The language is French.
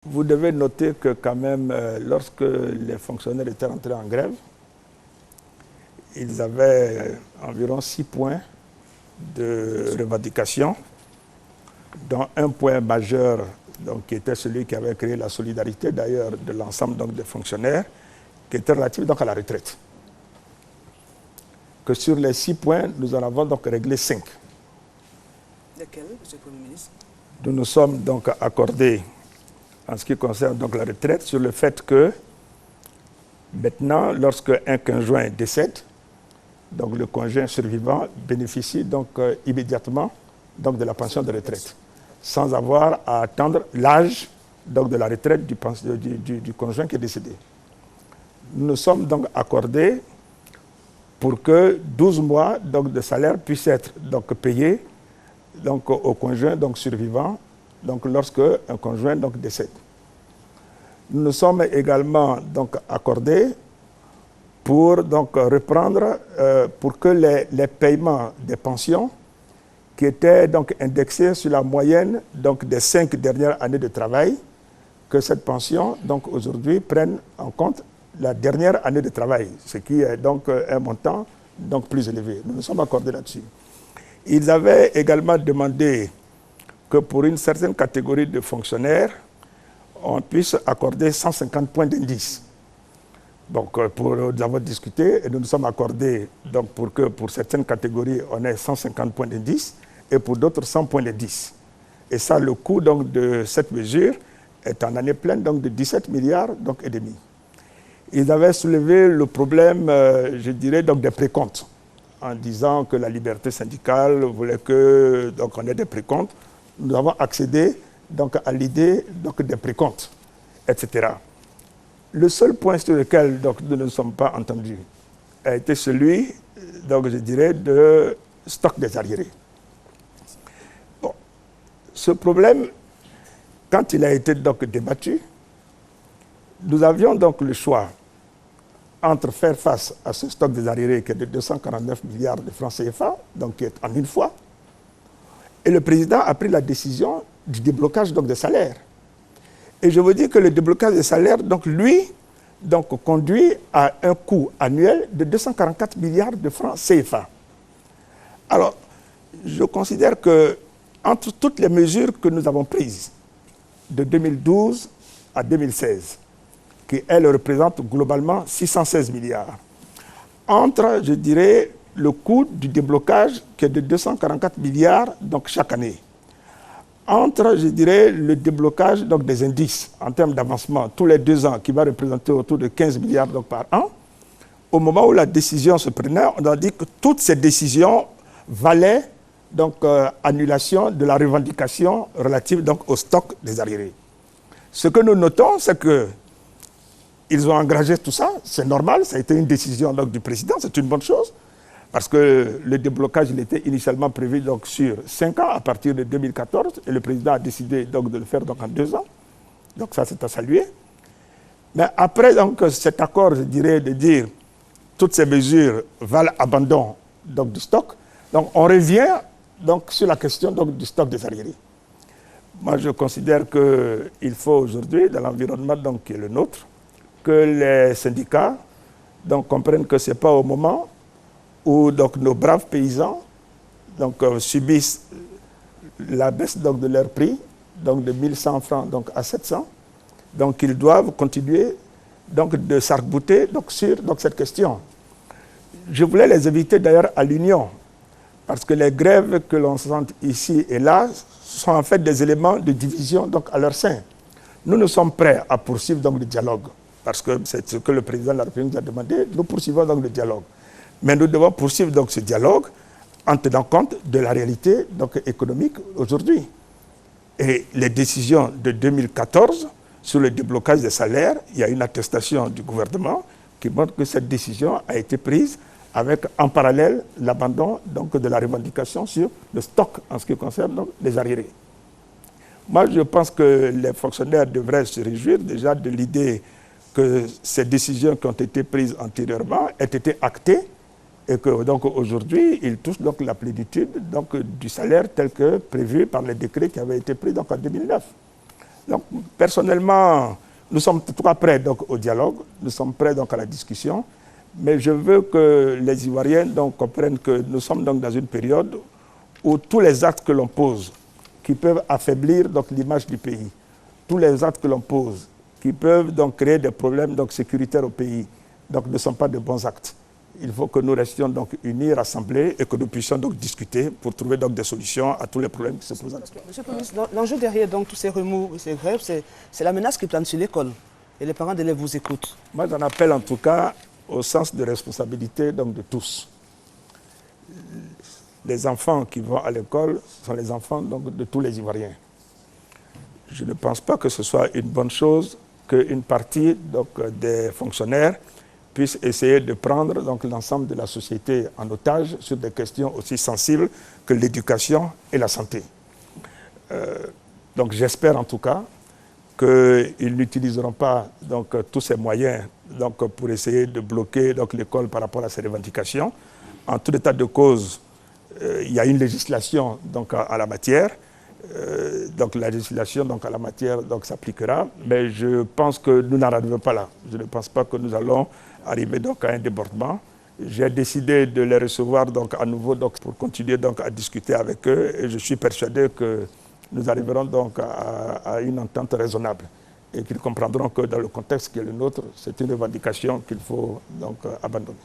Vous devez noter que quand même, lorsque les fonctionnaires étaient rentrés en grève, ils avaient environ 6 points de revendication, dont un point majeur donc, qui était celui qui avait créé la solidarité d'ailleurs de l'ensemble des fonctionnaires, qui était relatif donc, à la retraite. Que sur les 6 points, nous en avons donc réglé 5. Lesquels, M. le Premier ministre? Nous nous sommes donc accordés en ce qui concerne donc, la retraite sur le fait que maintenant, lorsque un conjoint décède, donc le conjoint survivant bénéficie donc immédiatement donc, de la pension de retraite, sans avoir à attendre l'âge donc, de la retraite du conjoint qui est décédé. Nous nous sommes donc accordés pour que 12 mois donc, de salaire puissent être donc, payés donc, au conjoint donc, survivant donc, lorsque un conjoint donc, décède. Nous nous sommes également donc, accordés pour donc, reprendre, pour que les paiements des pensions qui étaient donc, indexés sur la moyenne donc, des 5 dernières années de travail, que cette pension donc, aujourd'hui prenne en compte la dernière année de travail, ce qui est donc un montant donc, plus élevé. Nous nous sommes accordés là-dessus. Ils avaient également demandé que pour une certaine catégorie de fonctionnaires, on puisse accorder 150 points d'indice. Donc, nous avons discuté et nous nous sommes accordés donc, pour que pour certaines catégories, on ait 150 points d'indice et pour d'autres 100 points d'indice. Et ça, le coût donc, de cette mesure est en année pleine donc, de 17 milliards donc, et demi. Ils avaient soulevé le problème, je dirais, donc, des précomptes, en disant que la liberté syndicale voulait que donc, on ait des précomptes. Nous avons accédé donc, à l'idée donc, des précomptes, etc. Le seul point sur lequel donc, nous ne sommes pas entendus a été celui, donc, je dirais, de stock des arriérés. Bon. Ce problème, quand il a été donc, débattu, nous avions donc le choix entre faire face à ce stock des arriérés qui est de 249 milliards de francs CFA, donc qui est en une fois, et le président a pris la décision du déblocage donc, des salaires. Et je vous dis que le déblocage des salaires, donc, lui, donc, conduit à un coût annuel de 244 milliards de francs CFA. Alors, je considère que entre toutes les mesures que nous avons prises de 2012 à 2016, qui, elles, représentent globalement 616 milliards, entre, je dirais, le coût du déblocage qui est de 244 milliards donc, chaque année, entre, je dirais, le déblocage donc, des indices en termes d'avancement tous les 2 ans, qui va représenter autour de 15 milliards donc, par an, au moment où la décision se prenait, on a dit que toutes ces décisions valaient donc, annulation de la revendication relative donc, au stock des arriérés. Ce que nous notons, c'est qu'ils ont engagé tout ça, c'est normal, ça a été une décision donc, du président, c'est une bonne chose. Parce que le déblocage il était initialement prévu donc, sur 5 ans à partir de 2014 et le président a décidé donc, de le faire donc, en 2 ans. Donc ça, c'est à saluer. Mais après donc, cet accord, je dirais, de dire toutes ces mesures valent abandon donc, du stock, donc on revient donc, sur la question donc, du stock des arriérés. Moi, je considère qu'il faut aujourd'hui, dans l'environnement donc, qui est le nôtre, que les syndicats donc, comprennent que ce n'est pas au moment où donc, nos braves paysans donc, subissent la baisse donc, de leur prix, donc de 1100 francs donc, à 700. Donc ils doivent continuer donc, de s'arc-bouter sur donc, cette question. Je voulais les inviter d'ailleurs à l'union, parce que les grèves que l'on sent ici et là sont en fait des éléments de division donc, à leur sein. Nous sommes prêts à poursuivre donc, le dialogue, parce que c'est ce que le président de la République nous a demandé, nous poursuivons donc, le dialogue. Mais nous devons poursuivre donc, ce dialogue en tenant compte de la réalité donc, économique aujourd'hui. Et les décisions de 2014 sur le déblocage des salaires, il y a une attestation du gouvernement qui montre que cette décision a été prise avec en parallèle l'abandon de la revendication sur le stock en ce qui concerne donc, les arriérés. Moi, je pense que les fonctionnaires devraient se réjouir déjà de l'idée que ces décisions qui ont été prises antérieurement aient été actées et que donc aujourd'hui, ils touchent donc la plénitude donc, du salaire tel que prévu par les décrets qui avaient été pris donc, en 2009. Donc, personnellement, nous sommes tout cas prêts donc, au dialogue, nous sommes prêts donc, à la discussion, mais je veux que les Ivoiriens donc, comprennent que nous sommes donc, dans une période où tous les actes que l'on pose, qui peuvent affaiblir l'image du pays, tous les actes que l'on pose, qui peuvent donc, créer des problèmes donc, sécuritaires au pays, donc, ne sont pas de bons actes. Il faut que nous restions donc unis, rassemblés et que nous puissions donc discuter pour trouver donc des solutions à tous les problèmes qui se posent. Monsieur le ministre, l'enjeu derrière donc, tous ces remous et ces grèves, c'est la menace qui plane sur l'école. Et les parents d'élèves vous écoutent. Moi, j'en appelle en tout cas au sens de responsabilité donc, de tous. Les enfants qui vont à l'école sont les enfants donc, de tous les Ivoiriens. Je ne pense pas que ce soit une bonne chose qu'une partie donc, des fonctionnaires puisse essayer de prendre l'ensemble de la société en otage sur des questions aussi sensibles que l'éducation et la santé. Donc j'espère en tout cas qu'ils n'utiliseront pas donc, tous ces moyens donc, pour essayer de bloquer l'école par rapport à ces revendications. En tout état de cause, il y a une législation donc, à la matière. Donc la législation donc, à la matière s'appliquera, mais je pense que nous n'en arrivons pas là. Je ne pense pas que nous allons arriver donc, à un débordement. J'ai décidé de les recevoir donc, à nouveau donc, pour continuer donc, à discuter avec eux et je suis persuadé que nous arriverons donc à une entente raisonnable et qu'ils comprendront que dans le contexte qui est le nôtre, c'est une revendication qu'il faut donc abandonner.